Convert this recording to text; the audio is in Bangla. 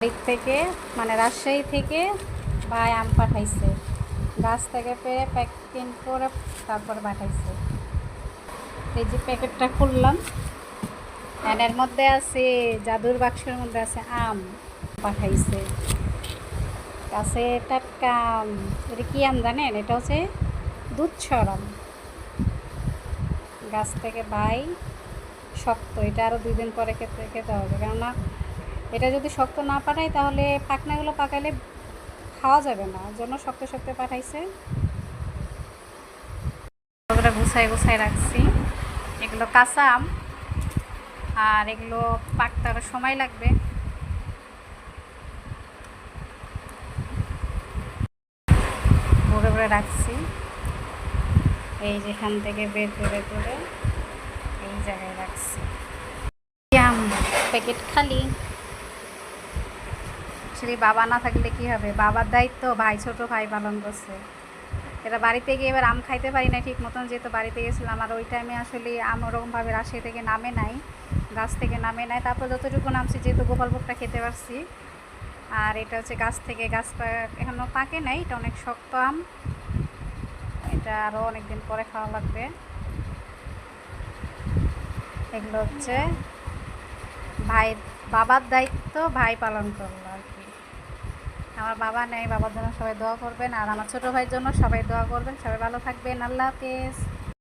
বাড়ির থেকে মানে রাজশাহী থেকে ভাই আম পাঠাইছে, গাছ থেকে পেরে প্যাকিং করে তারপরে পাঠাইছে। এই যে প্যাকেটটা খুললাম, এর মধ্যে আছে জাদুর বাক্সের মধ্যে আছে আম পাঠাইছে। গাছে টাটকা আম। এটা কি আম জানেন? এটা হচ্ছে দুধসর আম। গাছ থেকে ভাই শক্ত, এটা আরও 2 দিন পরে খেতে খেতে হবে, কেননা এটা যদি শক্ত না পাঠাই তাহলে পাকনাগুলো পাকাইলে খাওয়া যাবে না, ওর জন্য শক্ত শক্ত পাঠাইছে। ওগুলো গুছাই গুছাই রাখছি। এগুলো কাঁচা আম, আর এগুলো পাকতে আরও সময় লাগবে। ভরে ভরে রাখছি, এই যেখান থেকে বের করে করে এই জায়গায় রাখছি। আম প্যাকেট খালি। আসলে বাবা না থাকলে কি হবে, বাবার দায়িত্ব ভাই, ছোট ভাই পালন করছে। এটা বাড়িতে গিয়ে এবার আম খাইতে পারি না ঠিক মতন, যেহেতু বাড়িতে গেছিলাম, আর ওই টাইমে আসলে আম ওরকমভাবে রাজশাহী থেকে নামে নাই, গাছ থেকে নামে নাই। তারপর যতটুকু নামছি, যেহেতু গোপালভোগটা খেতে পারছি। আর এটা হচ্ছে গাছ থেকে, গাছ এখনও পাকে নাই, এটা অনেক শক্ত আম, এটা আরও অনেক দিন পরে খাওয়া লাগবে। এগুলো হচ্ছে ভাই, বাবার দায়িত্ব ভাই পালন করলো আর কি। আমার বাবা নেই, বাবার জন্য সবাই দোয়া করবেন, আর আমার ছোটো ভাইয়ের জন্য সবাই দোয়া করবেন। সবাই ভালো থাকবেন, আল্লাহ হাফেজ।